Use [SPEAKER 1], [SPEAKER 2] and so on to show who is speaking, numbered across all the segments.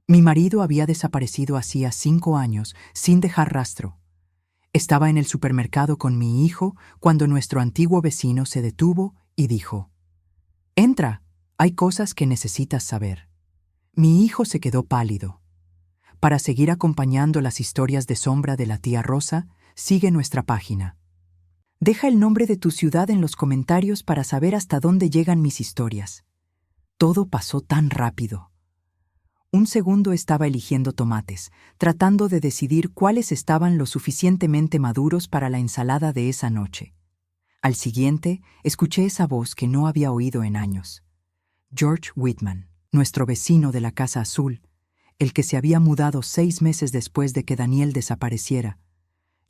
[SPEAKER 1] Mi marido había desaparecido hacía 5 años sin dejar rastro. Estaba en el supermercado con mi hijo cuando nuestro antiguo vecino se detuvo y dijo: «Entra, hay cosas que necesitas saber». Mi hijo se quedó pálido. Para seguir acompañando las historias de sombra de la tía Rosa, sigue nuestra página. Deja el nombre de tu ciudad en los comentarios para saber hasta dónde llegan mis historias. Todo pasó tan rápido. Un segundo estaba eligiendo tomates, tratando de decidir cuáles estaban lo suficientemente maduros para la ensalada de esa noche. Al siguiente, escuché esa voz que no había oído en años. George Whitman, nuestro vecino de la Casa Azul, el que se había mudado 6 meses después de que Daniel desapareciera.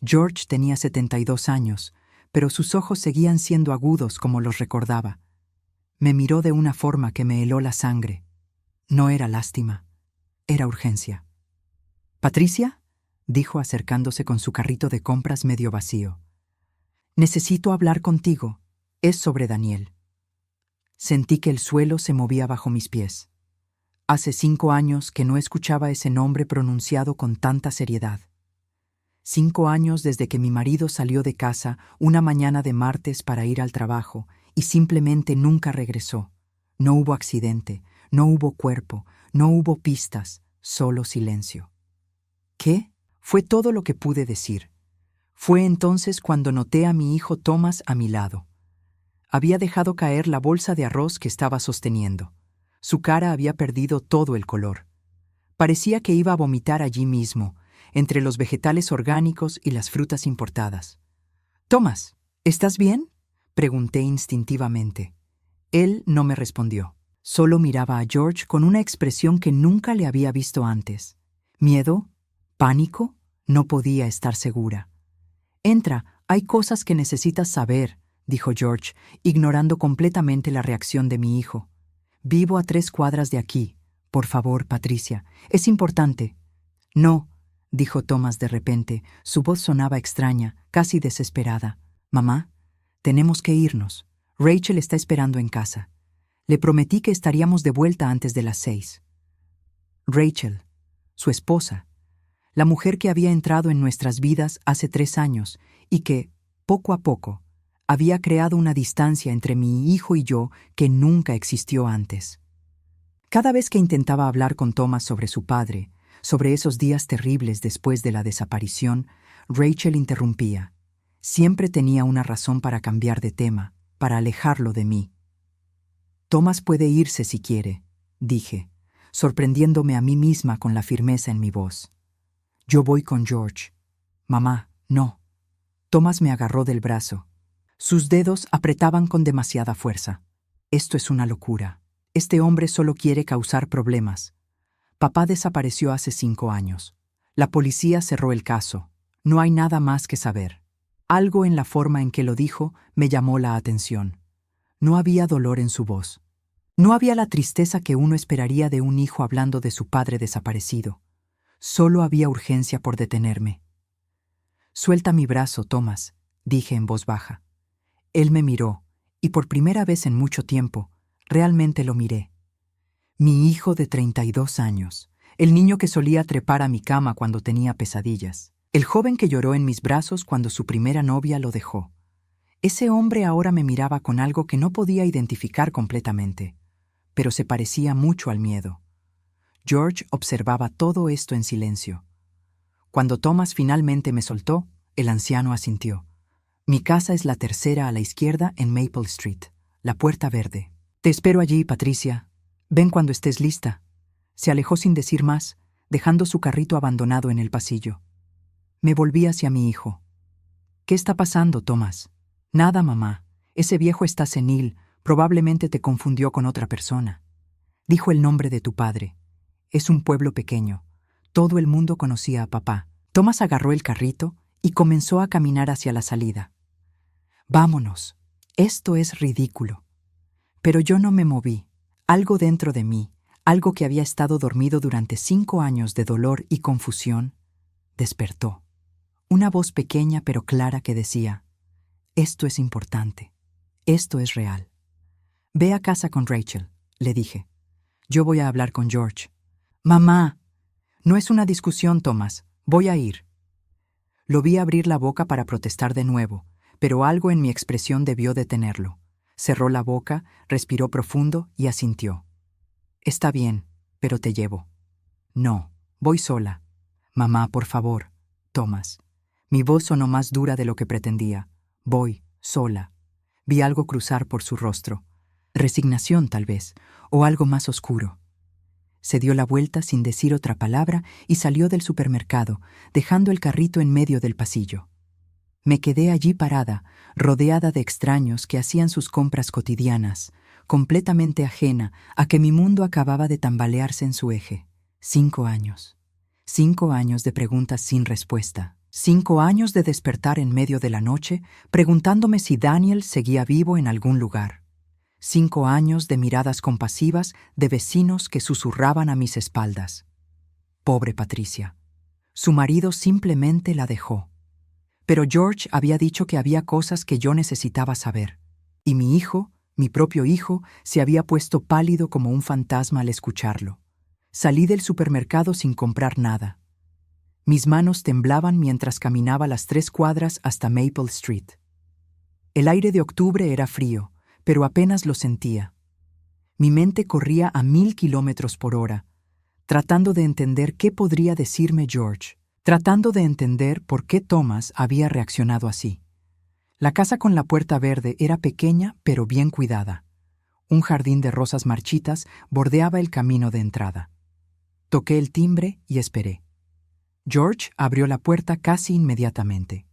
[SPEAKER 1] George tenía 72 años, pero sus ojos seguían siendo agudos como los recordaba. Me miró de una forma que me heló la sangre. No era lástima, era urgencia. «Patricia», dijo acercándose con su carrito de compras medio vacío. «Necesito hablar contigo. Es sobre Daniel». Sentí que el suelo se movía bajo mis pies. Hace 5 años que no escuchaba ese nombre pronunciado con tanta seriedad. 5 años desde que mi marido salió de casa una mañana de martes para ir al trabajo y simplemente nunca regresó. No hubo accidente, no hubo cuerpo, no hubo pistas, solo silencio. ¿Qué? Fue todo lo que pude decir. Fue entonces cuando noté a mi hijo Thomas a mi lado. Había dejado caer la bolsa de arroz que estaba sosteniendo. Su cara había perdido todo el color. Parecía que iba a vomitar allí mismo, entre los vegetales orgánicos y las frutas importadas. «Thomas, ¿estás bien?», pregunté instintivamente. Él no me respondió. Solo miraba a George con una expresión que nunca le había visto antes. ¿Miedo? ¿Pánico? No podía estar segura. «Entra, hay cosas que necesitas saber», dijo George, ignorando completamente la reacción de mi hijo. «Vivo a 3 cuadras de aquí. Por favor, Patricia, es importante». «No», dijo Thomas de repente. Su voz sonaba extraña, casi desesperada. «Mamá, tenemos que irnos. Rachel está esperando en casa. Le prometí que estaríamos de vuelta antes de las 6». Rachel, su esposa, la mujer que había entrado en nuestras vidas hace 3 años y que, poco a poco, había creado una distancia entre mi hijo y yo que nunca existió antes. Cada vez que intentaba hablar con Thomas sobre su padre, sobre esos días terribles después de la desaparición, Rachel interrumpía. Siempre tenía una razón para cambiar de tema, para alejarlo de mí. «Thomas puede irse si quiere», dije, sorprendiéndome a mí misma con la firmeza en mi voz. «Yo voy con George». «Mamá, no». Thomas me agarró del brazo. Sus dedos apretaban con demasiada fuerza. «Esto es una locura. Este hombre solo quiere causar problemas. Papá desapareció hace 5 años. La policía cerró el caso. No hay nada más que saber». Algo en la forma en que lo dijo me llamó la atención. No había dolor en su voz. No había la tristeza que uno esperaría de un hijo hablando de su padre desaparecido. Solo había urgencia por detenerme. «Suelta mi brazo, Thomas», dije en voz baja. Él me miró, y por primera vez en mucho tiempo, realmente lo miré. Mi hijo de 32 años, el niño que solía trepar a mi cama cuando tenía pesadillas, el joven que lloró en mis brazos cuando su primera novia lo dejó. Ese hombre ahora me miraba con algo que no podía identificar completamente, pero se parecía mucho al miedo. George observaba todo esto en silencio. Cuando Thomas finalmente me soltó, el anciano asintió. «Mi casa es la tercera a la izquierda en Maple Street, la puerta verde. Te espero allí, Patricia. Ven cuando estés lista». Se alejó sin decir más, dejando su carrito abandonado en el pasillo. Me volví hacia mi hijo. «¿Qué está pasando, Thomas?» «Nada, mamá. Ese viejo está senil. Probablemente te confundió con otra persona. Dijo el nombre de tu padre. Es un pueblo pequeño. Todo el mundo conocía a papá». Thomas agarró el carrito y comenzó a caminar hacia la salida. «Vámonos. Esto es ridículo». Pero yo no me moví. Algo dentro de mí, algo que había estado dormido durante 5 años de dolor y confusión, despertó. Una voz pequeña pero clara que decía: «Esto es importante. Esto es real». «Ve a casa con Rachel», le dije. «Yo voy a hablar con George». «Mamá», No es una discusión, Thomas. Voy a ir. Lo vi abrir la boca para protestar de nuevo, pero algo en mi expresión debió detenerlo. Cerró la boca, respiró profundo y asintió. Está bien, pero te llevo. No, voy sola. Mamá, por favor. Thomas. Mi voz sonó más dura de lo que pretendía. Voy, sola. Vi algo cruzar por su rostro. Resignación, tal vez, o algo más oscuro. Se dio la vuelta sin decir otra palabra y salió del supermercado, dejando el carrito en medio del pasillo. Me quedé allí parada, rodeada de extraños que hacían sus compras cotidianas, completamente ajena a que mi mundo acababa de tambalearse en su eje. 5 años. 5 años de preguntas sin respuesta. 5 años de despertar en medio de la noche, preguntándome si Daniel seguía vivo en algún lugar. 5 años de miradas compasivas de vecinos que susurraban a mis espaldas. Pobre Patricia. Su marido simplemente la dejó. Pero George había dicho que había cosas que yo necesitaba saber. Y mi hijo, mi propio hijo, se había puesto pálido como un fantasma al escucharlo. Salí del supermercado sin comprar nada. Mis manos temblaban mientras caminaba las 3 cuadras hasta Maple Street. El aire de octubre era frío, pero apenas lo sentía. Mi mente corría a 1000 kilómetros por hora, tratando de entender qué podría decirme George, tratando de entender por qué Thomas había reaccionado así. La casa con la puerta verde era pequeña pero bien cuidada. Un jardín de rosas marchitas bordeaba el camino de entrada. Toqué el timbre y esperé. George abrió la puerta casi inmediatamente.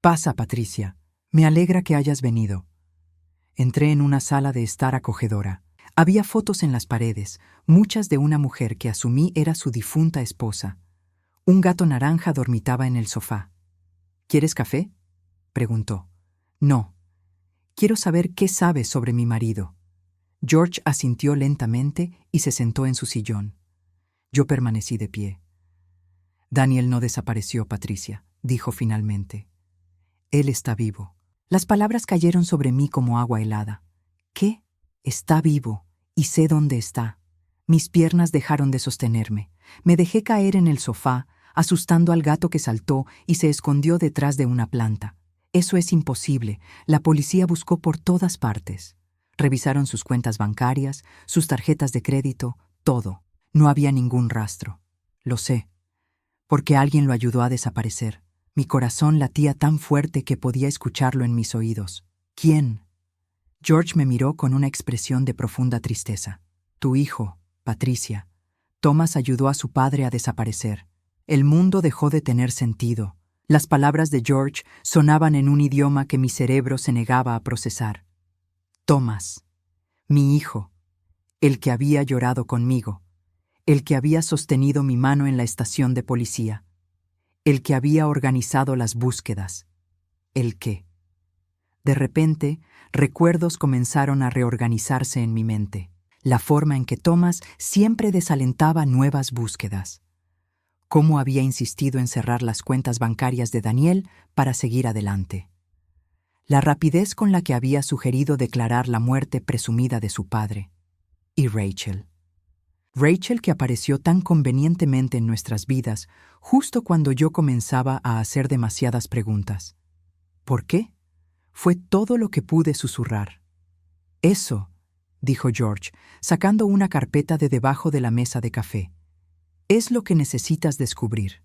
[SPEAKER 1] «Pasa, Patricia. Me alegra que hayas venido». Entré en una sala de estar acogedora. Había fotos en las paredes, muchas de una mujer que asumí era su difunta esposa. Un gato naranja dormitaba en el sofá. «¿Quieres café?», preguntó. «No. Quiero saber qué sabes sobre mi marido». George asintió lentamente y se sentó en su sillón. Yo permanecí de pie. «Daniel no desapareció, Patricia», dijo finalmente. «Él está vivo». Las palabras cayeron sobre mí como agua helada. ¿Qué? Está vivo, y sé dónde está. Mis piernas dejaron de sostenerme. Me dejé caer en el sofá, asustando al gato que saltó y se escondió detrás de una planta. Eso es imposible. La policía buscó por todas partes. Revisaron sus cuentas bancarias, sus tarjetas de crédito, todo. No había ningún rastro. Lo sé, porque alguien lo ayudó a desaparecer. Mi corazón latía tan fuerte que podía escucharlo en mis oídos. ¿Quién? George me miró con una expresión de profunda tristeza. Tu hijo, Patricia. Thomas ayudó a su padre a desaparecer. El mundo dejó de tener sentido. Las palabras de George sonaban en un idioma que mi cerebro se negaba a procesar. Thomas, mi hijo, el que había llorado conmigo, el que había sostenido mi mano en la estación de policía, el que había organizado las búsquedas, el que. De repente, recuerdos comenzaron a reorganizarse en mi mente, la forma en que Thomas siempre desalentaba nuevas búsquedas. Cómo había insistido en cerrar las cuentas bancarias de Daniel para seguir adelante. La rapidez con la que había sugerido declarar la muerte presumida de su padre. Y Rachel. Rachel que apareció tan convenientemente en nuestras vidas justo cuando yo comenzaba a hacer demasiadas preguntas. ¿Por qué? Fue todo lo que pude susurrar. Eso, dijo George, sacando una carpeta de debajo de la mesa de café. Es lo que necesitas descubrir.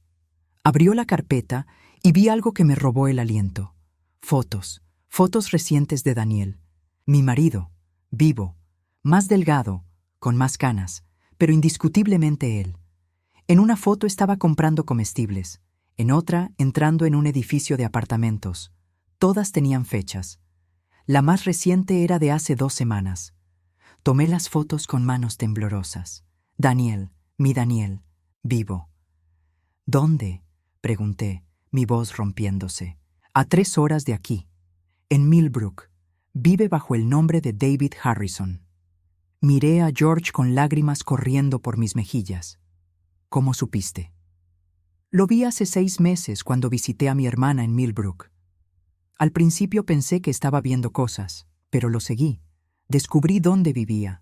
[SPEAKER 1] Abrió la carpeta y vi algo que me robó el aliento. Fotos recientes de Daniel. Mi marido, vivo, más delgado, con más canas, pero indiscutiblemente él. En una foto estaba comprando comestibles, en otra entrando en un edificio de apartamentos. Todas tenían fechas. La más reciente era de hace 2 semanas. Tomé las fotos con manos temblorosas. Daniel, mi Daniel, vivo. ¿Dónde?, pregunté, mi voz rompiéndose. A 3 horas de aquí, en Millbrook. Vive bajo el nombre de David Harrison. Miré a George con lágrimas corriendo por mis mejillas. ¿Cómo supiste? Lo vi hace 6 meses cuando visité a mi hermana en Millbrook. Al principio pensé que estaba viendo cosas, pero lo seguí. Descubrí dónde vivía.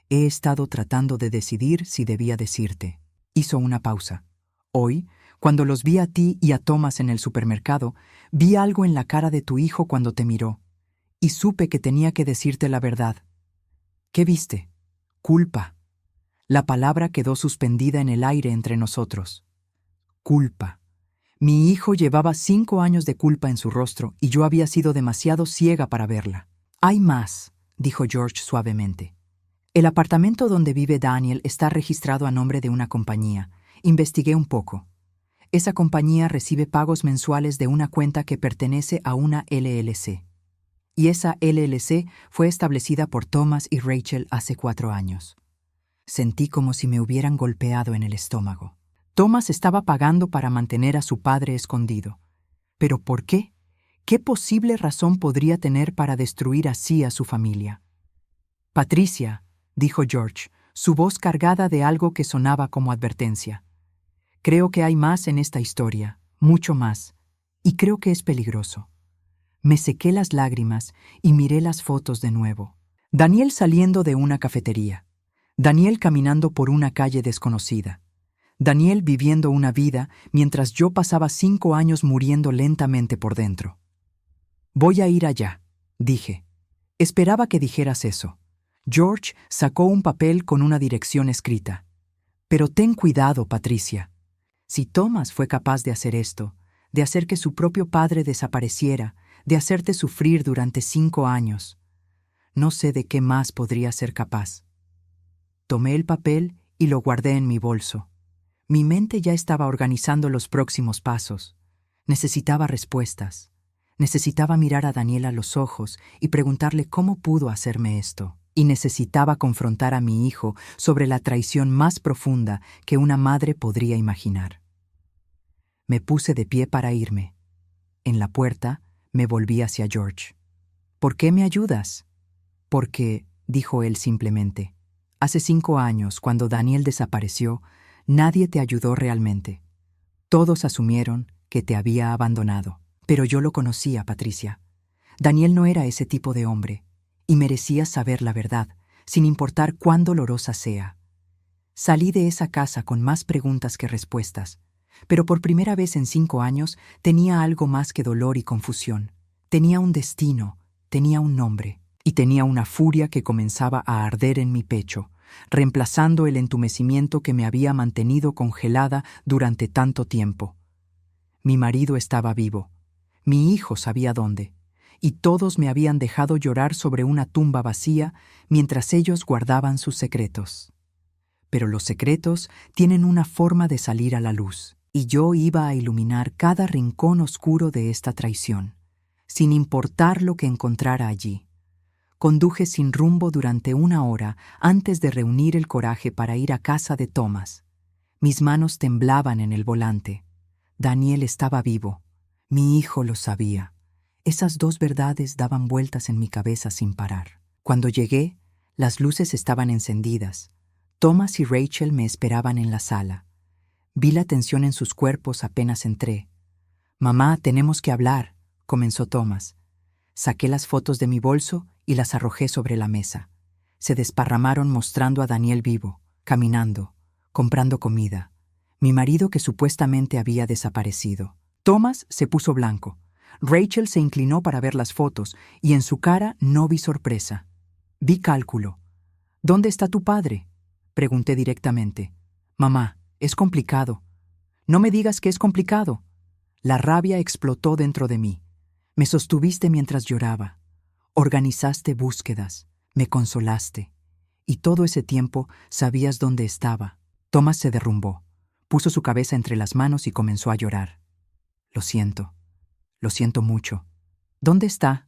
[SPEAKER 1] He estado tratando de decidir si debía decirte. Hizo una pausa. Hoy, cuando los vi a ti y a Thomas en el supermercado, vi algo en la cara de tu hijo cuando te miró, y supe que tenía que decirte la verdad. ¿Qué viste? Culpa. La palabra quedó suspendida en el aire entre nosotros. Culpa. Mi hijo llevaba 5 años de culpa en su rostro y yo había sido demasiado ciega para verla. Hay más, dijo George suavemente. El apartamento donde vive Daniel está registrado a nombre de una compañía. Investigué un poco. Esa compañía recibe pagos mensuales de una cuenta que pertenece a una LLC. Y esa LLC fue establecida por Thomas y Rachel hace 4 años. Sentí como si me hubieran golpeado en el estómago. Thomas estaba pagando para mantener a su padre escondido. ¿Pero por qué? ¿Qué posible razón podría tener para destruir así a su familia? Patricia, dijo George, su voz cargada de algo que sonaba como advertencia. Creo que hay más en esta historia, mucho más, y creo que es peligroso. Me sequé las lágrimas y miré las fotos de nuevo. Daniel saliendo de una cafetería. Daniel caminando por una calle desconocida. Daniel viviendo una vida mientras yo pasaba 5 años muriendo lentamente por dentro. Voy a ir allá, dije. Esperaba que dijeras eso. George sacó un papel con una dirección escrita. Pero ten cuidado, Patricia. Si Thomas fue capaz de hacer esto, de hacer que su propio padre desapareciera, de hacerte sufrir durante 5 años, no sé de qué más podría ser capaz. Tomé el papel y lo guardé en mi bolso. Mi mente ya estaba organizando los próximos pasos. Necesitaba respuestas. Necesitaba mirar a Daniel a los ojos y preguntarle cómo pudo hacerme esto. Y necesitaba confrontar a mi hijo sobre la traición más profunda que una madre podría imaginar. Me puse de pie para irme. En la puerta me volví hacia George. ¿Por qué me ayudas? Porque, dijo él simplemente, hace 5 años, cuando Daniel desapareció, nadie te ayudó realmente. Todos asumieron que te había abandonado. Pero yo lo conocía, Patricia. Daniel no era ese tipo de hombre, y merecía saber la verdad, sin importar cuán dolorosa sea. Salí de esa casa con más preguntas que respuestas, pero por primera vez en 5 años tenía algo más que dolor y confusión. Tenía un destino, tenía un nombre, y tenía una furia que comenzaba a arder en mi pecho, reemplazando el entumecimiento que me había mantenido congelada durante tanto tiempo. Mi marido estaba vivo, mi hijo sabía dónde, y todos me habían dejado llorar sobre una tumba vacía mientras ellos guardaban sus secretos. Pero los secretos tienen una forma de salir a la luz, y yo iba a iluminar cada rincón oscuro de esta traición, sin importar lo que encontrara allí. Conduje sin rumbo durante 1 hora antes de reunir el coraje para ir a casa de Thomas. Mis manos temblaban en el volante. Daniel estaba vivo. Mi hijo lo sabía. Esas 2 verdades daban vueltas en mi cabeza sin parar. Cuando llegué, las luces estaban encendidas. Thomas y Rachel me esperaban en la sala. Vi la tensión en sus cuerpos apenas entré. «Mamá, tenemos que hablar», comenzó Thomas. Saqué las fotos de mi bolso y las arrojé sobre la mesa. Se desparramaron mostrando a Daniel vivo, caminando, comprando comida. Mi marido que supuestamente había desaparecido. Thomas se puso blanco. Rachel se inclinó para ver las fotos y en su cara no vi sorpresa. Vi cálculo. «¿Dónde está tu padre?», pregunté directamente. «Mamá, es complicado». «No me digas que es complicado». La rabia explotó dentro de mí. Me sostuviste mientras lloraba. Organizaste búsquedas, me consolaste. Y todo ese tiempo sabías dónde estaba. Thomas se derrumbó. Puso su cabeza entre las manos y comenzó a llorar. Lo siento mucho. ¿Dónde está?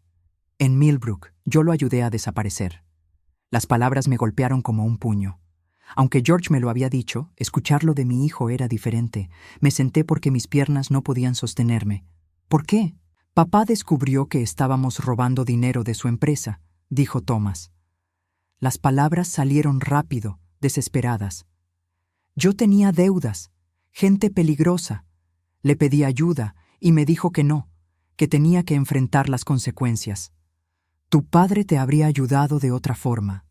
[SPEAKER 1] En Millbrook. Yo lo ayudé a desaparecer. Las palabras me golpearon como un puño. Aunque George me lo había dicho, escucharlo de mi hijo era diferente. Me senté porque mis piernas no podían sostenerme. ¿Por qué? Papá descubrió que estábamos robando dinero de su empresa, dijo Thomas. Las palabras salieron rápido, desesperadas. Yo tenía deudas, gente peligrosa. Le pedí ayuda y me dijo que no, que tenía que enfrentar las consecuencias. Tu padre te habría ayudado de otra forma.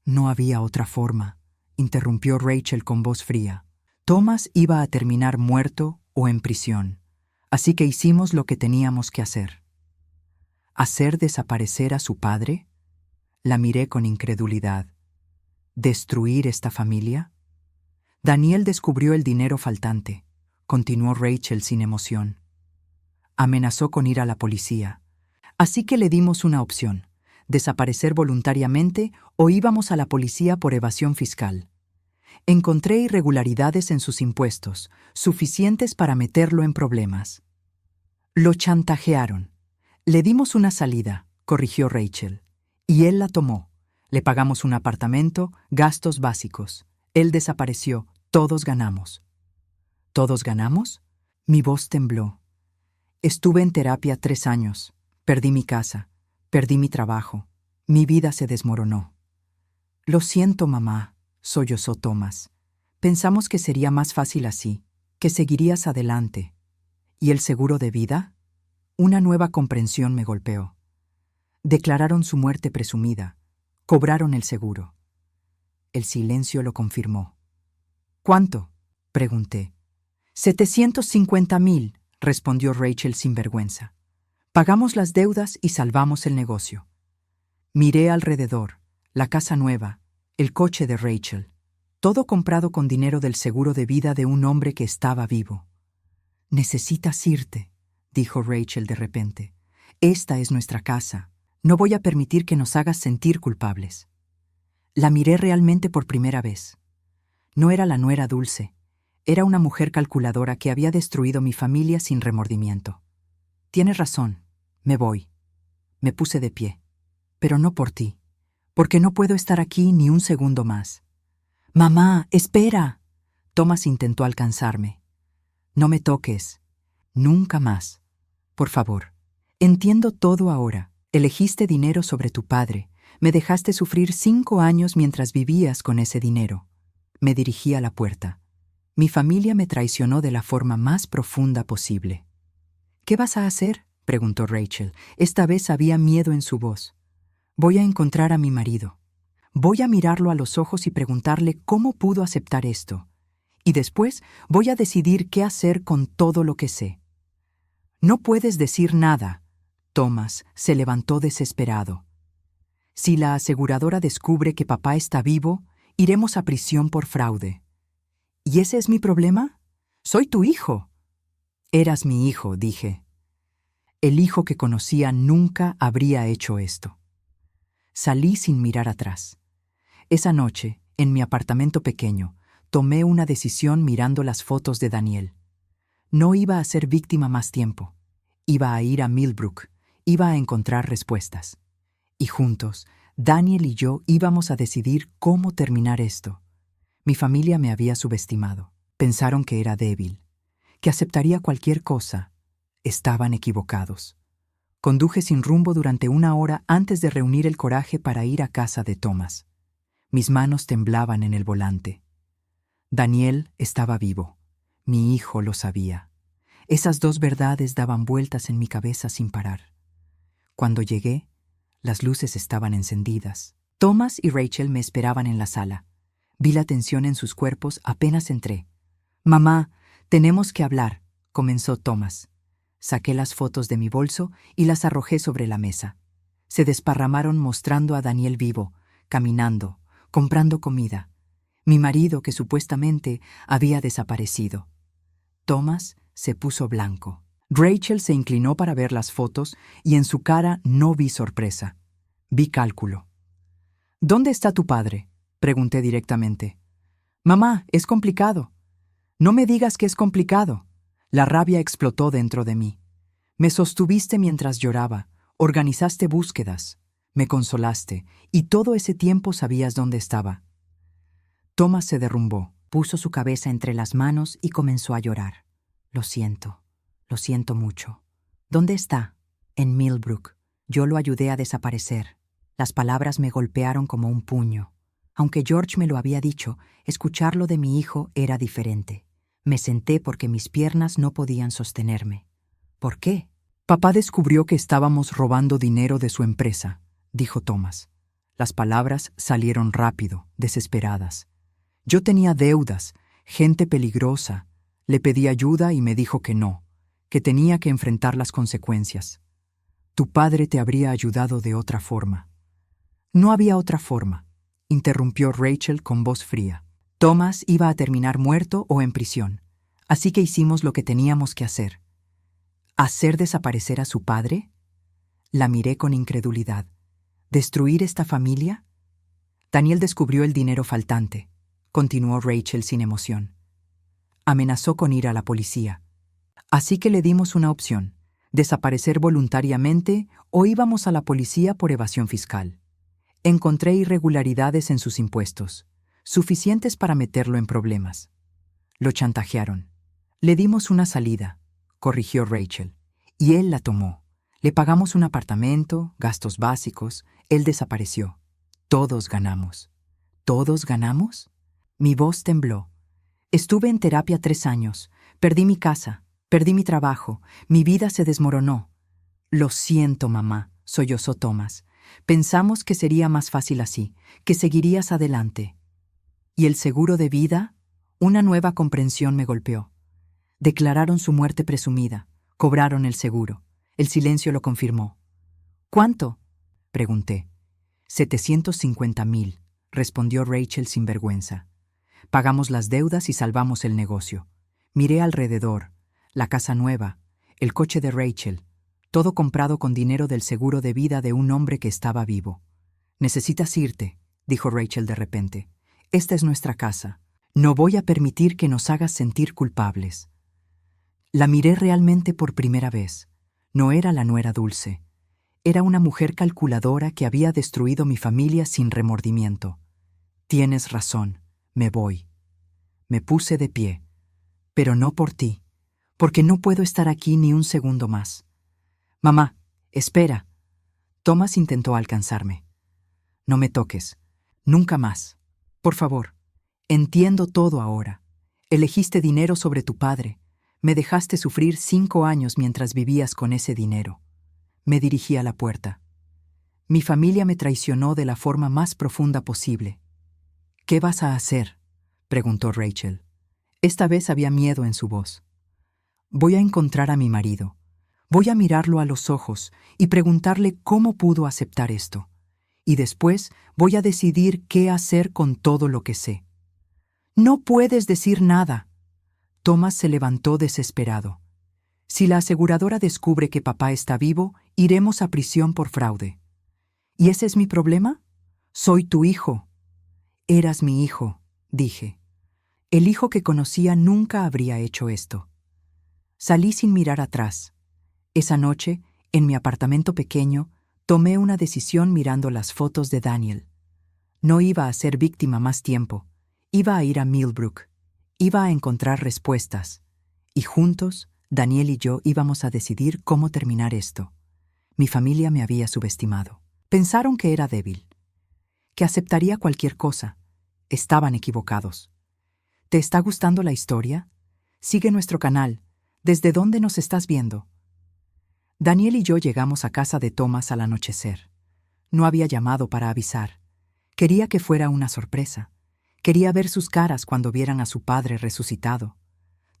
[SPEAKER 1] No había otra forma, interrumpió Rachel con voz fría. Thomas iba a terminar muerto o en prisión, así que hicimos lo que teníamos que hacer. ¿Hacer desaparecer a su padre? La miré con incredulidad. ¿Destruir esta familia? Daniel descubrió el dinero faltante, continuó Rachel sin emoción. Amenazó con ir a la policía. Así que le dimos una opción: desaparecer voluntariamente o íbamos a la policía por evasión fiscal. Encontré irregularidades en sus impuestos, suficientes para meterlo en problemas. Lo chantajearon. Le dimos una salida, corrigió Rachel, y él la tomó. Le pagamos un apartamento, gastos básicos. Él desapareció. Todos ganamos. ¿Todos ganamos? Mi voz tembló. Estuve en terapia 3 años. Perdí mi casa. Perdí mi trabajo. Mi vida se desmoronó. Lo siento, mamá, sollozó Thomas. Pensamos que sería más fácil así, que seguirías adelante. ¿Y el seguro de vida? Una nueva comprensión me golpeó. Declararon su muerte presumida. Cobraron el seguro. El silencio lo confirmó. ¿Cuánto?, pregunté. 750,000, respondió Rachel sin vergüenza. Pagamos las deudas y salvamos el negocio. Miré alrededor, la casa nueva, el coche de Rachel, todo comprado con dinero del seguro de vida de un hombre que estaba vivo. Necesitas irte, dijo Rachel de repente. Esta es nuestra casa. No voy a permitir que nos hagas sentir culpables. La miré realmente por primera vez. No era la nuera dulce. Era una mujer calculadora que había destruido mi familia sin remordimiento. Tienes razón. Me voy. Me puse de pie. Pero no por ti, porque no puedo estar aquí ni un segundo más. ¡Mamá, espera! Thomas intentó alcanzarme. No me toques. Nunca más. Por favor. Entiendo todo ahora. Elegiste dinero sobre tu padre. Me dejaste sufrir 5 años mientras vivías con ese dinero. Me dirigí a la puerta. Mi familia me traicionó de la forma más profunda posible. ¿Qué vas a hacer?, preguntó Rachel. Esta vez había miedo en su voz. Voy a encontrar a mi marido. Voy a mirarlo a los ojos y preguntarle cómo pudo aceptar esto. Y después voy a decidir qué hacer con todo lo que sé. No puedes decir nada. Thomas se levantó desesperado. Si la aseguradora descubre que papá está vivo, iremos a prisión por fraude. ¿Y ese es mi problema? Soy tu hijo. Eras mi hijo, dije. El hijo que conocía nunca habría hecho esto. Salí sin mirar atrás. Esa noche, en mi apartamento pequeño, tomé una decisión mirando las fotos de Daniel. No iba a ser víctima más tiempo. Iba a ir a Millbrook. Iba a encontrar respuestas. Y juntos, Daniel y yo íbamos a decidir cómo terminar esto. Mi familia me había subestimado. Pensaron que era débil, que aceptaría cualquier cosa. Estaban equivocados. Conduje sin rumbo durante 1 hora antes de reunir el coraje para ir a casa de Thomas. Mis manos temblaban en el volante. Daniel estaba vivo. Mi hijo lo sabía. Esas 2 verdades daban vueltas en mi cabeza sin parar. Cuando llegué, las luces estaban encendidas. Thomas y Rachel me esperaban en la sala. Vi la tensión en sus cuerpos apenas entré. «Mamá, tenemos que hablar», comenzó Thomas. Saqué las fotos de mi bolso y las arrojé sobre la mesa. Se desparramaron mostrando a Daniel vivo, caminando, comprando comida. Mi marido, que supuestamente había desaparecido. Thomas se puso blanco. Rachel se inclinó para ver las fotos y en su cara no vi sorpresa. Vi cálculo. «¿Dónde está tu padre?», pregunté directamente. «Mamá, es complicado». «No me digas que es complicado». La rabia explotó dentro de mí. Me sostuviste mientras lloraba, organizaste búsquedas, me consolaste, y todo ese tiempo sabías dónde estaba. Thomas se derrumbó, puso su cabeza entre las manos y comenzó a llorar. Lo siento mucho. ¿Dónde está? En Millbrook. Yo lo ayudé a desaparecer. Las palabras me golpearon como un puño. Aunque George me lo había dicho, escucharlo de mi hijo era diferente. Me senté porque mis piernas no podían sostenerme. ¿Por qué? Papá descubrió que estábamos robando dinero de su empresa, dijo Thomas. Las palabras salieron rápido, desesperadas. Yo tenía deudas, Gente peligrosa. Le pedí ayuda y me dijo que no, que tenía que enfrentar las consecuencias. Tu padre te habría ayudado de otra forma. No había otra forma, interrumpió Rachel con voz fría. Thomas iba a terminar muerto o en prisión, así que hicimos lo que teníamos que hacer. ¿Hacer desaparecer a su padre? La miré con incredulidad. ¿Destruir esta familia? Daniel descubrió el dinero faltante, continuó Rachel sin emoción. Amenazó con ir a la policía. Así que le dimos una opción: desaparecer voluntariamente o íbamos a la policía por evasión fiscal. Encontré irregularidades en sus impuestos, suficientes para meterlo en problemas. Lo chantajearon. Le dimos una salida, corrigió Rachel, y él la tomó. Le pagamos un apartamento, gastos básicos, él desapareció. Todos ganamos. ¿Todos ganamos? Mi voz tembló. Estuve en terapia 3 años, perdí mi casa, perdí mi trabajo, mi vida se desmoronó. Lo siento, mamá, sollozó Thomas. Pensamos que sería más fácil así, que seguirías adelante. ¿Y el seguro de vida? Una nueva comprensión me golpeó. Declararon su muerte presumida, cobraron el seguro. El silencio lo confirmó. ¿Cuánto?, pregunté. 750,000, respondió Rachel sin vergüenza. Pagamos las deudas y salvamos el negocio. Miré alrededor, la casa nueva, el coche de Rachel, todo comprado con dinero del seguro de vida de un hombre que estaba vivo. Necesitas irte, dijo Rachel de repente. Esta es nuestra casa. No voy a permitir que nos hagas sentir culpables. La miré realmente por primera vez. No era la nuera dulce. Era una mujer calculadora que había destruido mi familia sin remordimiento. Tienes razón, me voy. Me puse de pie. Pero no por ti, porque no puedo estar aquí ni un segundo más. Mamá, espera. Thomas intentó alcanzarme. No me toques. Nunca más. Por favor. Entiendo todo ahora. Elegiste dinero sobre tu padre. Me dejaste sufrir 5 años mientras vivías con ese dinero. Me dirigí a la puerta. Mi familia me traicionó de la forma más profunda posible. ¿Qué vas a hacer?, preguntó Rachel. Esta vez había miedo en su voz. Voy a encontrar a mi marido. Voy a mirarlo a los ojos y preguntarle cómo pudo aceptar esto. Y después voy a decidir qué hacer con todo lo que sé. No puedes decir nada. Thomas se levantó desesperado. Si la aseguradora descubre que papá está vivo, iremos a prisión por fraude. ¿Y ese es mi problema? Soy tu hijo. Eras mi hijo, dije. El hijo que conocía nunca habría hecho esto. Salí sin mirar atrás. Esa noche, en mi apartamento pequeño, tomé una decisión mirando las fotos de Daniel. No iba a ser víctima más tiempo. Iba a ir a Millbrook. Iba a encontrar respuestas. Y juntos, Daniel y yo íbamos a decidir cómo terminar esto. Mi familia me había subestimado. Pensaron que era débil, que aceptaría cualquier cosa. Estaban equivocados. ¿Te está gustando la historia? Sigue nuestro canal. ¿Desde dónde nos estás viendo? Daniel y yo llegamos a casa de Thomas al anochecer. No había llamado para avisar. Quería que fuera una sorpresa. Quería ver sus caras cuando vieran a su padre resucitado.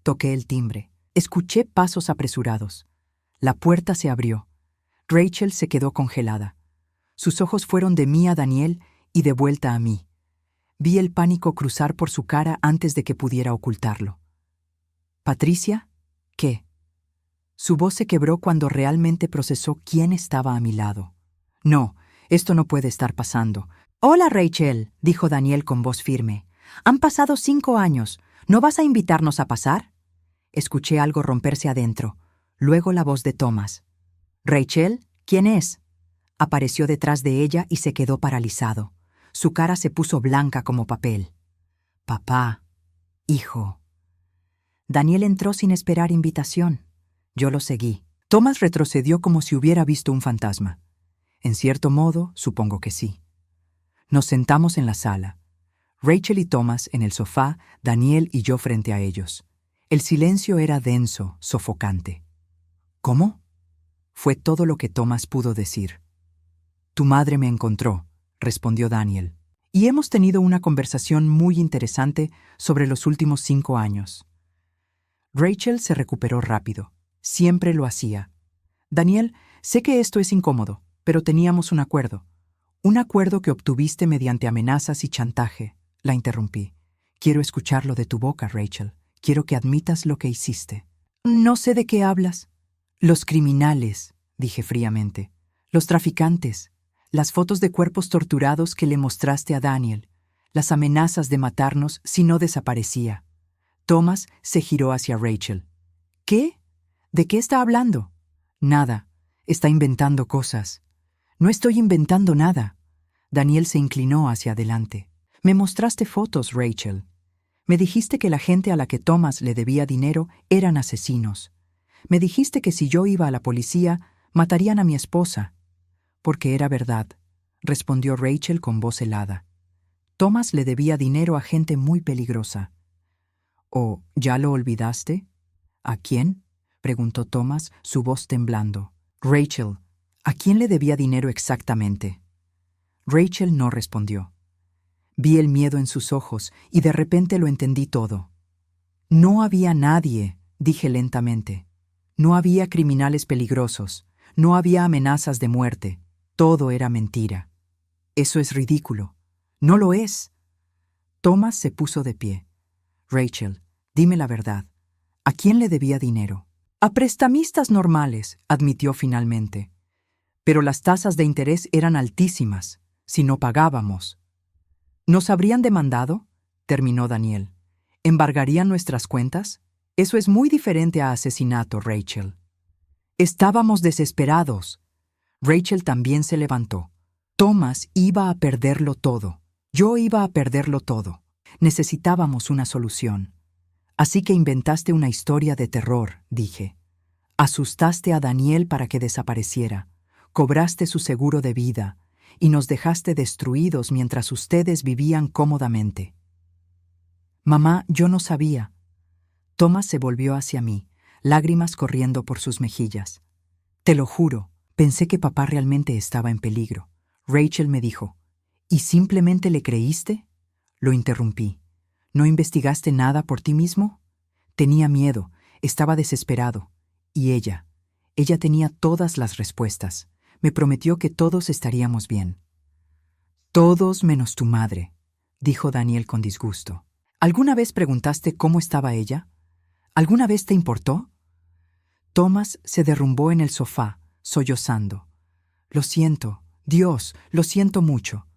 [SPEAKER 1] Toqué el timbre. Escuché pasos apresurados. La puerta se abrió. Rachel se quedó congelada. Sus ojos fueron de mí a Daniel y de vuelta a mí. Vi el pánico cruzar por su cara antes de que pudiera ocultarlo. ¿Patricia? ¿Qué? Su voz se quebró cuando realmente procesó quién estaba a mi lado. No, esto no puede estar pasando. Hola, Rachel, dijo Daniel con voz firme. Han pasado 5 años. ¿No vas a invitarnos a pasar? Escuché algo romperse adentro. Luego la voz de Thomas. Rachel, ¿quién es? Apareció detrás de ella y se quedó paralizado. Su cara se puso blanca como papel. Papá, hijo. Daniel entró sin esperar invitación. Yo lo seguí. Thomas retrocedió como si hubiera visto un fantasma. En cierto modo, supongo que sí. Nos sentamos en la sala. Rachel y Thomas en el sofá, Daniel y yo frente a ellos. El silencio era denso, sofocante. ¿Cómo? Fue todo lo que Thomas pudo decir. Tu madre me encontró, respondió Daniel, Y hemos tenido una conversación muy interesante sobre los últimos 5 años. Rachel se recuperó rápido. Siempre lo hacía. Daniel, sé que esto es incómodo, pero teníamos un acuerdo. Un acuerdo que obtuviste mediante amenazas y chantaje. La interrumpí. Quiero escucharlo de tu boca, Rachel. Quiero que admitas lo que hiciste. No sé de qué hablas. Los criminales, dije fríamente. Los traficantes. Las fotos de cuerpos torturados que le mostraste a Daniel. Las amenazas de matarnos si no desaparecía. Thomas se giró hacia Rachel. ¿Qué? ¿De qué está hablando? Nada. Está inventando cosas. No estoy inventando nada. Daniel se inclinó hacia adelante. Me mostraste fotos, Rachel. Me dijiste que la gente a la que Thomas le debía dinero eran asesinos. Me dijiste que si yo iba a la policía, matarían a mi esposa. Porque era verdad, respondió Rachel con voz helada. Thomas le debía dinero a gente muy peligrosa. ¿O ya lo olvidaste? ¿A quién? Preguntó Thomas, su voz temblando. Rachel, ¿a quién le debía dinero exactamente? Rachel no respondió. Vi el miedo en sus ojos y de repente lo entendí todo. No había nadie, dije lentamente. No había criminales peligrosos, no había amenazas de muerte. Todo era mentira. Eso es ridículo. No lo es. Thomas se puso de pie. Rachel, dime la verdad. ¿A quién le debía dinero? A prestamistas normales, admitió finalmente. Pero las tasas de interés eran altísimas, si no pagábamos. ¿Nos habrían demandado? Terminó Daniel. ¿Embargarían nuestras cuentas? Eso es muy diferente a asesinato, Rachel. Estábamos desesperados. Rachel también se levantó. Thomas iba a perderlo todo. Yo iba a perderlo todo. Necesitábamos una solución. Así que inventaste una historia de terror, dije. Asustaste a Daniel para que desapareciera. Cobraste su seguro de vida y nos dejaste destruidos mientras ustedes vivían cómodamente. Mamá, yo no sabía. Thomas se volvió hacia mí, lágrimas corriendo por sus mejillas. Te lo juro, pensé que papá realmente estaba en peligro. Rachel me dijo, ¿y simplemente le creíste? Lo interrumpí. ¿No investigaste nada por ti mismo? Tenía miedo, estaba desesperado. Y ella tenía todas las respuestas. Me prometió que todos estaríamos bien. Todos menos tu madre, dijo Daniel con disgusto. ¿Alguna vez preguntaste cómo estaba ella? ¿Alguna vez te importó? Thomas se derrumbó en el sofá, sollozando. Lo siento, Dios, lo siento mucho.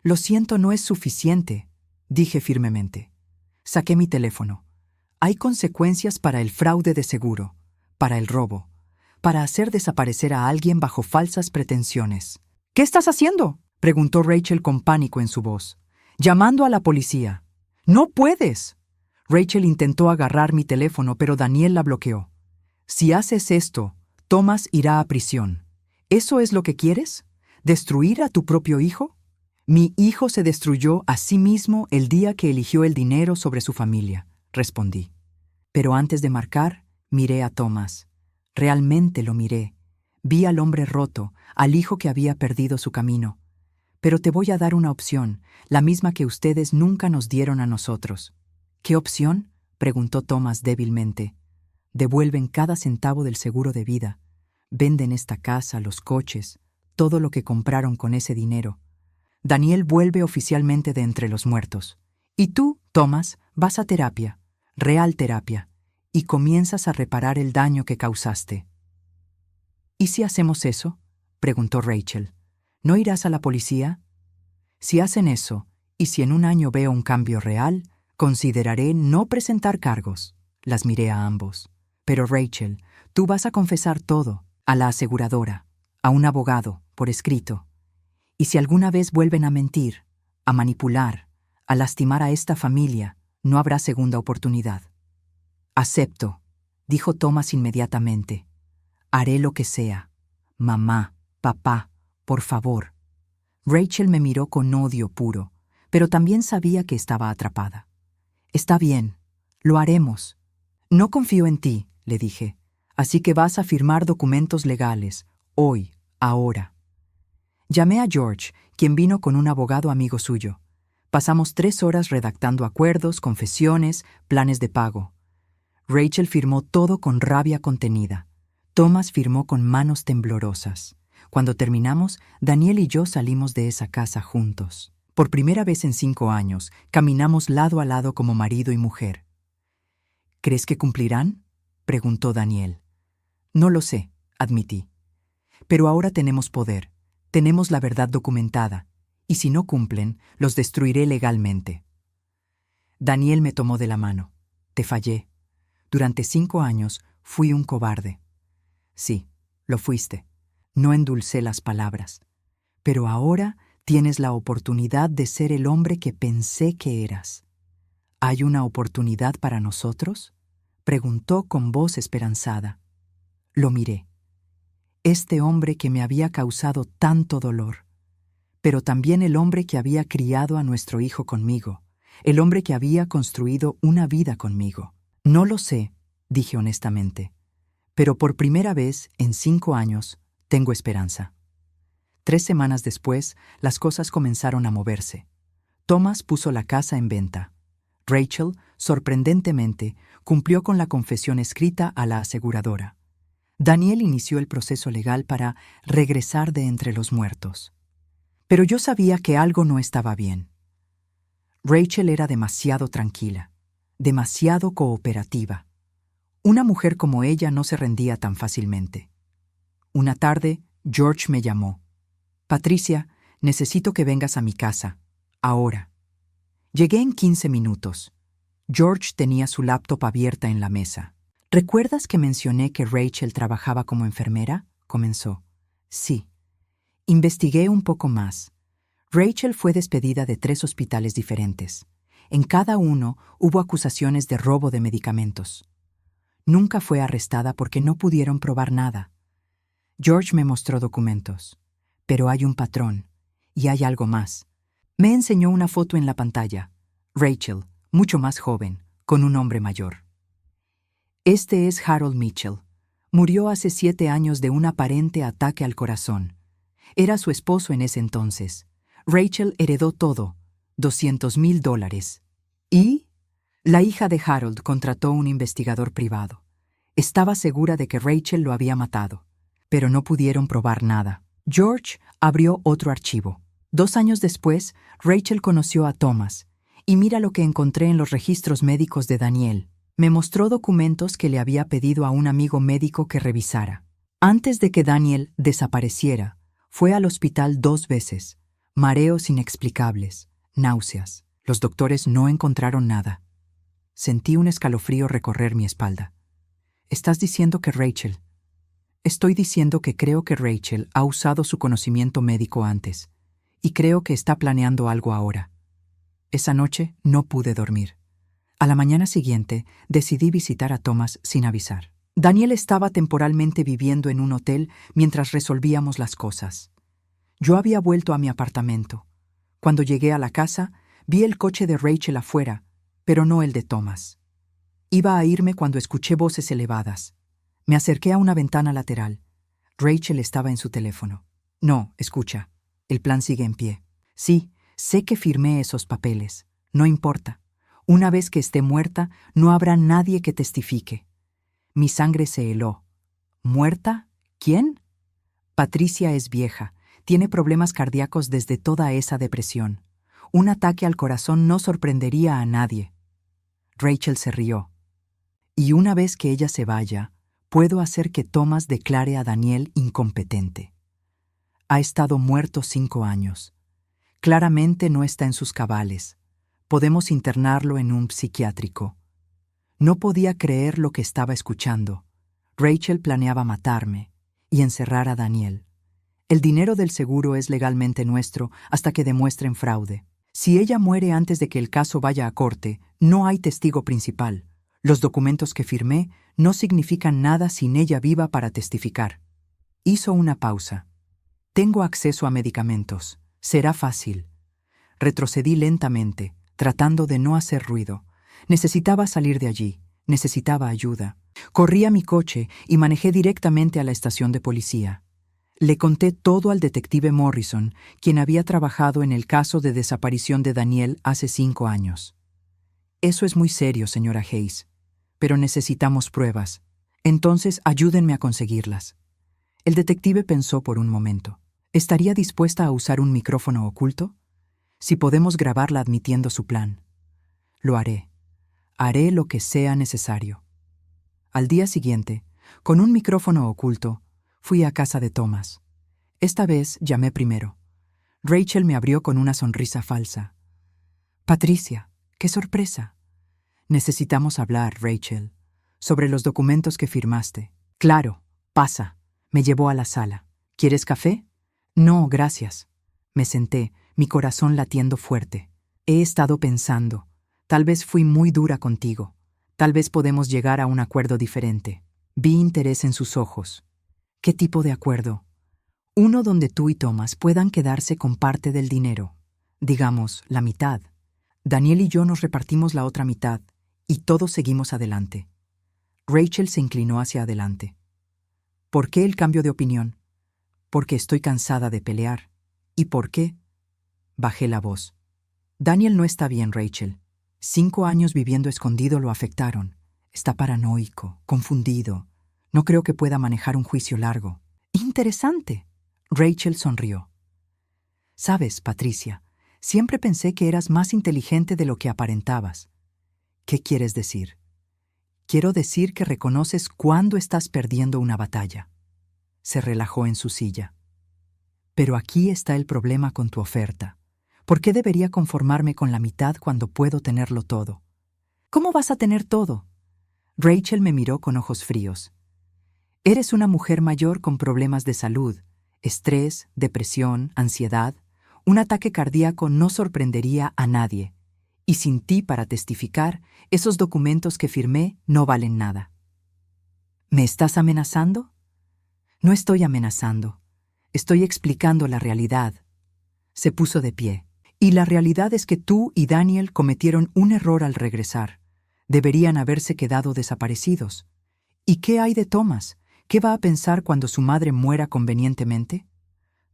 [SPEAKER 1] Lo siento no es suficiente, dije firmemente. Saqué mi teléfono. Hay consecuencias para el fraude de seguro, para el robo, para hacer desaparecer a alguien bajo falsas pretensiones. ¿Qué estás haciendo?, preguntó Rachel con pánico en su voz. Llamando a la policía. ¡No puedes! Rachel intentó agarrar mi teléfono, pero Daniel la bloqueó. Si haces esto, Thomas irá a prisión. ¿Eso es lo que quieres? ¿Destruir a tu propio hijo? Mi hijo se destruyó a sí mismo el día que eligió el dinero sobre su familia, respondí. Pero antes de marcar, miré a Thomas. Realmente lo miré. Vi al hombre roto, al hijo que había perdido su camino. Pero te voy a dar una opción, la misma que ustedes nunca nos dieron a nosotros. ¿Qué opción?, preguntó Thomas débilmente. Devuelven cada centavo del seguro de vida. Venden esta casa, los coches, todo lo que compraron con ese dinero. Daniel vuelve oficialmente de entre los muertos. Y tú, Thomas, vas a terapia, real terapia, y comienzas a reparar el daño que causaste. ¿Y si hacemos eso?, preguntó Rachel. ¿No irás a la policía? Si hacen eso, y si en un año veo un cambio real, consideraré no presentar cargos. Las miré a ambos. Pero Rachel, tú vas a confesar todo, a la aseguradora, a un abogado, por escrito. Y si alguna vez vuelven a mentir, a manipular, a lastimar a esta familia, no habrá segunda oportunidad. Acepto, dijo Thomas inmediatamente. Haré lo que sea. Mamá, papá, por favor. Rachel me miró con odio puro, pero también sabía que estaba atrapada. Está bien, lo haremos. No confío en ti, le dije, así que vas a firmar documentos legales, hoy, ahora. Llamé a George, quien vino con un abogado amigo suyo. Pasamos 3 horas redactando acuerdos, confesiones, planes de pago. Rachel firmó todo con rabia contenida. Thomas firmó con manos temblorosas. Cuando terminamos, Daniel y yo salimos de esa casa juntos. Por primera vez en 5 años, caminamos lado a lado como marido y mujer. ¿Crees que cumplirán?, preguntó Daniel. No lo sé, admití. Pero ahora tenemos poder, tenemos la verdad documentada, y si no cumplen, los destruiré legalmente. Daniel me tomó de la mano. Te fallé. Durante 5 años fui un cobarde. Sí, lo fuiste. No endulcé las palabras. Pero ahora tienes la oportunidad de ser el hombre que pensé que eras. ¿Hay una oportunidad para nosotros?, preguntó con voz esperanzada. Lo miré. Este hombre que me había causado tanto dolor, pero también el hombre que había criado a nuestro hijo conmigo, el hombre que había construido una vida conmigo. No lo sé, dije honestamente, pero por primera vez en 5 años tengo esperanza. 3 semanas después, las cosas comenzaron a moverse. Thomas puso la casa en venta. Rachel, sorprendentemente, cumplió con la confesión escrita a la aseguradora. Daniel inició el proceso legal para regresar de entre los muertos. Pero yo sabía que algo no estaba bien. Rachel era demasiado tranquila, demasiado cooperativa. Una mujer como ella no se rendía tan fácilmente. Una tarde, George me llamó. Patricia, necesito que vengas a mi casa, ahora. Llegué en 15 minutos. George tenía su laptop abierta en la mesa. ¿Recuerdas que mencioné que Rachel trabajaba como enfermera?, comenzó. Sí. Investigué un poco más. Rachel fue despedida de 3 hospitales diferentes. En cada uno hubo acusaciones de robo de medicamentos. Nunca fue arrestada porque no pudieron probar nada. George me mostró documentos. Pero hay un patrón, y hay algo más. Me enseñó una foto en la pantalla. Rachel, mucho más joven, con un hombre mayor. Este es Harold Mitchell. Murió hace 7 años de un aparente ataque al corazón. Era su esposo en ese entonces. Rachel heredó todo, $200,000. ¿Y? La hija de Harold contrató un investigador privado. Estaba segura de que Rachel lo había matado, pero no pudieron probar nada. George abrió otro archivo. 2 años después, Rachel conoció a Thomas, y mira lo que encontré en los registros médicos de Daniel. Me mostró documentos que le había pedido a un amigo médico que revisara. Antes de que Daniel desapareciera, fue al hospital 2 veces. Mareos inexplicables, náuseas. Los doctores no encontraron nada. Sentí un escalofrío recorrer mi espalda. ¿Estás diciendo que Rachel? Estoy diciendo que creo que Rachel ha usado su conocimiento médico antes, y creo que está planeando algo ahora. Esa noche no pude dormir. A la mañana siguiente decidí visitar a Thomas sin avisar. Daniel estaba temporalmente viviendo en un hotel mientras resolvíamos las cosas. Yo había vuelto a mi apartamento. Cuando llegué a la casa, vi el coche de Rachel afuera, pero no el de Thomas. Iba a irme cuando escuché voces elevadas. Me acerqué a una ventana lateral. Rachel estaba en su teléfono. No, escucha. El plan sigue en pie. Sí, sé que firmé esos papeles. No importa. Una vez que esté muerta, no habrá nadie que testifique. Mi sangre se heló. ¿Muerta? ¿Quién? Patricia es vieja. Tiene problemas cardíacos desde toda esa depresión. Un ataque al corazón no sorprendería a nadie. Rachel se rió. Y una vez que ella se vaya, puedo hacer que Thomas declare a Daniel incompetente. Ha estado muerto 5 años. Claramente no está en sus cabales. Podemos internarlo en un psiquiátrico. No podía creer lo que estaba escuchando. Rachel planeaba matarme y encerrar a Daniel. El dinero del seguro es legalmente nuestro hasta que demuestren fraude. Si ella muere antes de que el caso vaya a corte, no hay testigo principal. Los documentos que firmé no significan nada sin ella viva para testificar. Hizo una pausa. Tengo acceso a medicamentos. Será fácil. Retrocedí lentamente, tratando de no hacer ruido. Necesitaba salir de allí. Necesitaba ayuda. Corrí a mi coche y manejé directamente a la estación de policía. Le conté todo al detective Morrison, quien había trabajado en el caso de desaparición de Daniel hace 5 años. Eso es muy serio, señora Hayes, pero necesitamos pruebas. Entonces ayúdenme a conseguirlas. El detective pensó por un momento. ¿Estaría dispuesta a usar un micrófono oculto? Si podemos grabarla admitiendo su plan. Lo haré. Haré lo que sea necesario. Al día siguiente, con un micrófono oculto, fui a casa de Thomas. Esta vez llamé primero. Rachel me abrió con una sonrisa falsa. Patricia, qué sorpresa. Necesitamos hablar, Rachel, sobre los documentos que firmaste. Claro, pasa. Me llevó a la sala. ¿Quieres café? No, gracias. Me senté, mi corazón latiendo fuerte. He estado pensando. Tal vez fui muy dura contigo. Tal vez podemos llegar a un acuerdo diferente. Vi interés en sus ojos. ¿Qué tipo de acuerdo? Uno donde tú y Thomas puedan quedarse con parte del dinero. Digamos, la mitad. Daniel y yo nos repartimos la otra mitad, y todos seguimos adelante. Rachel se inclinó hacia adelante. ¿Por qué el cambio de opinión? Porque estoy cansada de pelear. ¿Y por qué? Bajé la voz. Daniel no está bien, Rachel. 5 años viviendo escondido lo afectaron. Está paranoico, confundido. No creo que pueda manejar un juicio largo. Interesante. Rachel sonrió. Sabes, Patricia, siempre pensé que eras más inteligente de lo que aparentabas. ¿Qué quieres decir? Quiero decir que reconoces cuándo estás perdiendo una batalla. Se relajó en su silla. Pero aquí está el problema con tu oferta. ¿Por qué debería conformarme con la mitad cuando puedo tenerlo todo? ¿Cómo vas a tener todo? Rachel me miró con ojos fríos. Eres una mujer mayor con problemas de salud, estrés, depresión, ansiedad. Un ataque cardíaco no sorprendería a nadie. Y sin ti para testificar, esos documentos que firmé no valen nada. ¿Me estás amenazando? No estoy amenazando. Estoy explicando la realidad. Se puso de pie. Y la realidad es que tú y Daniel cometieron un error al regresar. Deberían haberse quedado desaparecidos. ¿Y qué hay de Thomas? ¿Qué va a pensar cuando su madre muera convenientemente?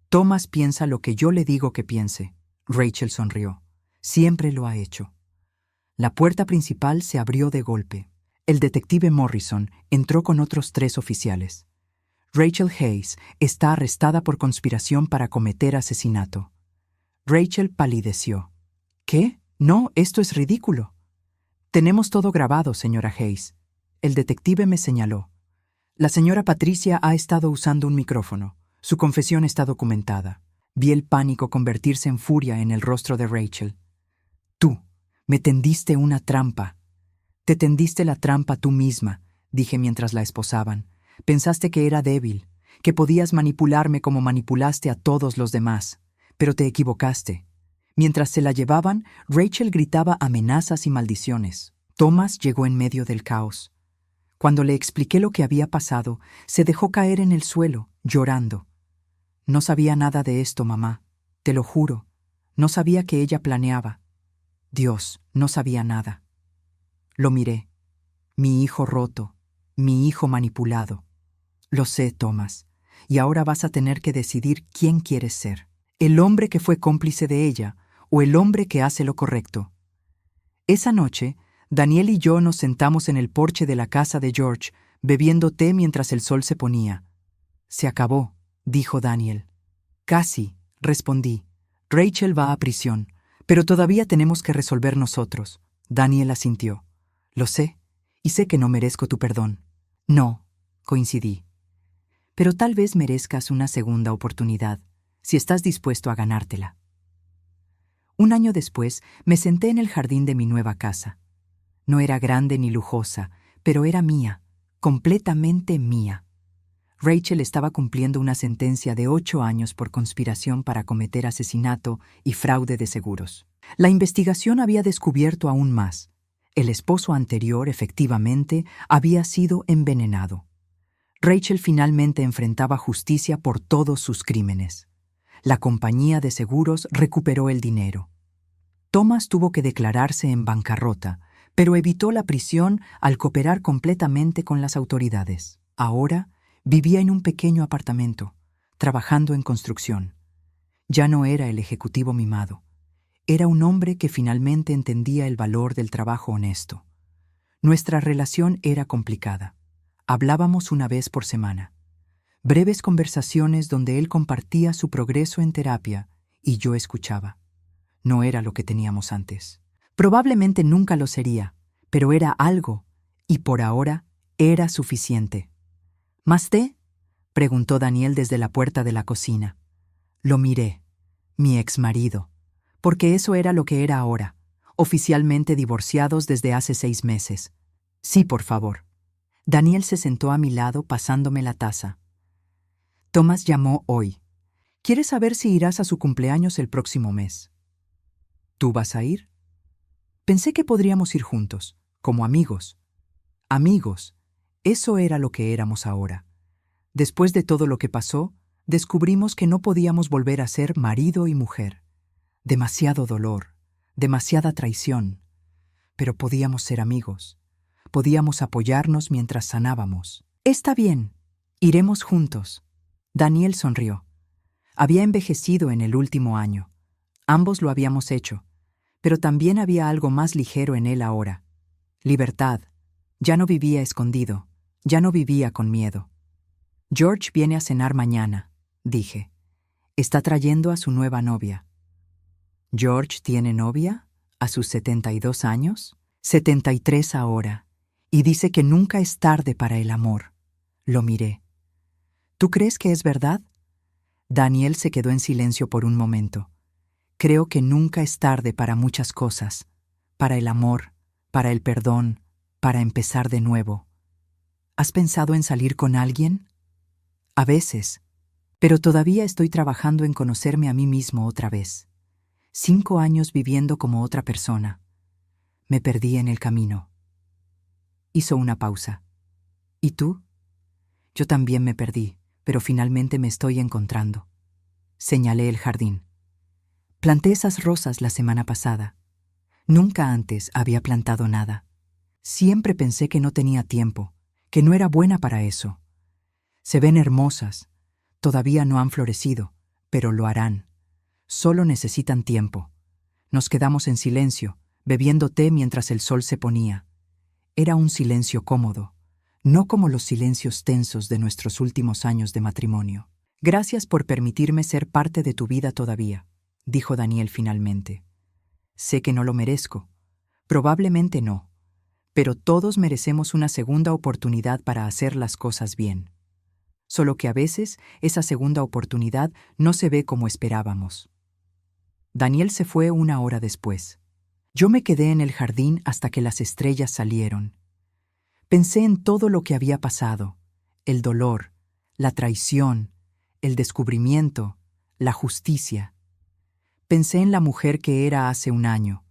[SPEAKER 1] Thomas piensa lo que yo le digo que piense. Rachel sonrió. Siempre lo ha hecho. La puerta principal se abrió de golpe. El detective Morrison entró con otros 3 oficiales. Rachel Hayes está arrestada por conspiración para cometer asesinato. Rachel palideció. ¿Qué? No, esto es ridículo. Tenemos todo grabado, señora Hayes. El detective me señaló. La señora Patricia ha estado usando un micrófono. Su confesión está documentada. Vi el pánico convertirse en furia en el rostro de Rachel. Tú, me tendiste una trampa. Te tendiste la trampa tú misma, dije mientras la esposaban. Pensaste que era débil, que podías manipularme como manipulaste a todos los demás. Pero te equivocaste. Mientras se la llevaban, Rachel gritaba amenazas y maldiciones. Thomas llegó en medio del caos. Cuando le expliqué lo que había pasado, se dejó caer en el suelo, llorando. No sabía nada de esto, mamá. Te lo juro. No sabía que ella planeaba. Dios, no sabía nada. Lo miré. Mi hijo roto. Mi hijo manipulado. Lo sé, Thomas. Y ahora vas a tener que decidir quién quieres ser. ¿El hombre que fue cómplice de ella o el hombre que hace lo correcto? Esa noche, Daniel y yo nos sentamos en el porche de la casa de George, bebiendo té mientras el sol se ponía. Se acabó, dijo Daniel. Casi, respondí. Rachel va a prisión, pero todavía tenemos que resolver nosotros. Daniel asintió. Lo sé, y sé que no merezco tu perdón. No, coincidí. Pero tal vez merezcas una segunda oportunidad, si estás dispuesto a ganártela. Un año después, me senté en el jardín de mi nueva casa. No era grande ni lujosa, pero era mía, completamente mía. Rachel estaba cumpliendo una sentencia de 8 años por conspiración para cometer asesinato y fraude de seguros. La investigación había descubierto aún más. El esposo anterior, efectivamente, había sido envenenado. Rachel finalmente enfrentaba justicia por todos sus crímenes. La compañía de seguros recuperó el dinero. Thomas tuvo que declararse en bancarrota, pero evitó la prisión al cooperar completamente con las autoridades. Ahora vivía en un pequeño apartamento, trabajando en construcción. Ya no era el ejecutivo mimado. Era un hombre que finalmente entendía el valor del trabajo honesto. Nuestra relación era complicada. Hablábamos una vez por semana. Breves conversaciones donde él compartía su progreso en terapia y yo escuchaba. No era lo que teníamos antes. Probablemente nunca lo sería, pero era algo, y por ahora era suficiente. ¿Más té?, preguntó Daniel desde la puerta de la cocina. Lo miré. Mi exmarido. Porque eso era lo que era ahora, oficialmente divorciados desde hace 6 meses. Sí, por favor. Daniel se sentó a mi lado pasándome la taza. Thomas llamó hoy. Quiere saber si irás a su cumpleaños el próximo mes. ¿Tú vas a ir? Pensé que podríamos ir juntos, como amigos. Amigos, eso era lo que éramos ahora. Después de todo lo que pasó, descubrimos que no podíamos volver a ser marido y mujer. Demasiado dolor, demasiada traición. Pero podíamos ser amigos. Podíamos apoyarnos mientras sanábamos. Está bien, iremos juntos. Daniel sonrió. Había envejecido en el último año. Ambos lo habíamos hecho. Pero también había algo más ligero en él ahora. Libertad. Ya no vivía escondido. Ya no vivía con miedo. George viene a cenar mañana, dije. Está trayendo a su nueva novia. ¿George tiene novia? ¿A sus 72 años? 73 ahora. Y dice que nunca es tarde para el amor. Lo miré. ¿Tú crees que es verdad? Daniel se quedó en silencio por un momento. Creo que nunca es tarde para muchas cosas. Para el amor, para el perdón, para empezar de nuevo. ¿Has pensado en salir con alguien? A veces. Pero todavía estoy trabajando en conocerme a mí mismo otra vez. 5 años viviendo como otra persona. Me perdí en el camino. Hizo una pausa. ¿Y tú? Yo también me perdí, pero finalmente me estoy encontrando. Señalé el jardín. Planté esas rosas la semana pasada. Nunca antes había plantado nada. Siempre pensé que no tenía tiempo, que no era buena para eso. Se ven hermosas. Todavía no han florecido, pero lo harán. Solo necesitan tiempo. Nos quedamos en silencio, bebiendo té mientras el sol se ponía. Era un silencio cómodo, no como los silencios tensos de nuestros últimos años de matrimonio. Gracias por permitirme ser parte de tu vida todavía, dijo Daniel finalmente. Sé que no lo merezco. Probablemente no. Pero todos merecemos una segunda oportunidad para hacer las cosas bien. Solo que a veces esa segunda oportunidad no se ve como esperábamos. Daniel se fue 1 hora después. Yo me quedé en el jardín hasta que las estrellas salieron. Pensé en todo lo que había pasado, el dolor, la traición, el descubrimiento, la justicia. Pensé en la mujer que era hace 1 año,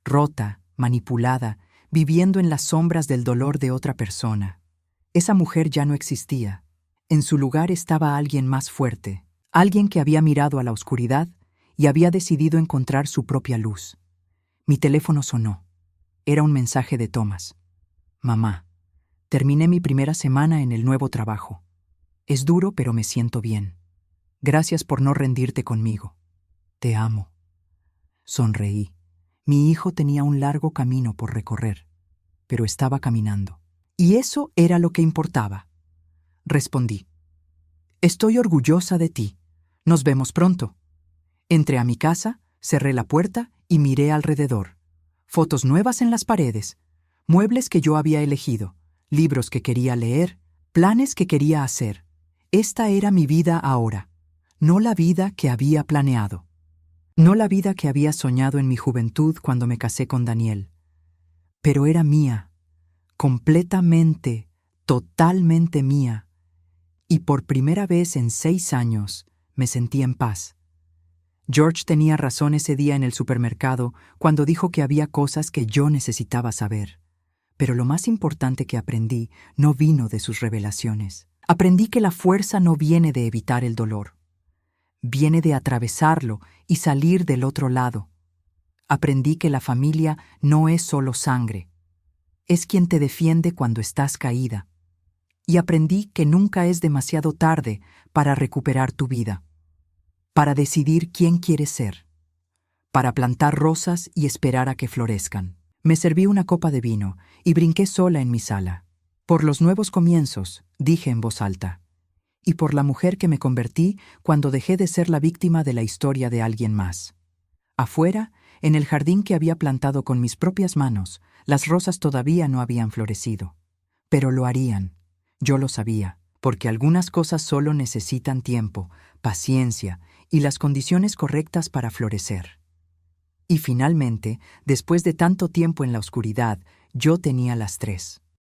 [SPEAKER 1] rota, manipulada, viviendo en las sombras del dolor de otra persona. Esa mujer ya no existía. En su lugar estaba alguien más fuerte, alguien que había mirado a la oscuridad y había decidido encontrar su propia luz. Mi teléfono sonó. Era un mensaje de Thomas. Mamá, terminé mi primera semana en el nuevo trabajo. Es duro, pero me siento bien. Gracias por no rendirte conmigo. Te amo. Sonreí. Mi hijo tenía un largo camino por recorrer, pero estaba caminando. Y eso era lo que importaba. Respondí. Estoy orgullosa de ti. Nos vemos pronto. Entré a mi casa, cerré la puerta y miré alrededor. Fotos nuevas en las paredes, muebles que yo había elegido, libros que quería leer, planes que quería hacer. Esta era mi vida ahora, no la vida que había planeado. No la vida que había soñado en mi juventud cuando me casé con Daniel. Pero era mía, completamente, totalmente mía. Y por primera vez en 6 años me sentí en paz. George tenía razón ese día en el supermercado cuando dijo que había cosas que yo necesitaba saber. Pero lo más importante que aprendí no vino de sus revelaciones. Aprendí que la fuerza no viene de evitar el dolor. Viene de atravesarlo y salir del otro lado. Aprendí que la familia no es solo sangre. Es quien te defiende cuando estás caída. y aprendí que nunca es demasiado tarde para recuperar tu vida, para decidir quién quieres ser, para plantar rosas y esperar a que florezcan. Me serví una copa de vino y brinqué sola en mi sala. Por los nuevos comienzos, dije en voz alta, y por la mujer que me convertí cuando dejé de ser la víctima de la historia de alguien más. Afuera, en el jardín que había plantado con mis propias manos, las rosas todavía no habían florecido. Pero lo harían. Yo lo sabía, porque algunas cosas solo necesitan tiempo, paciencia y las condiciones correctas para florecer. Y finalmente, después de tanto tiempo en la oscuridad, yo tenía las tres.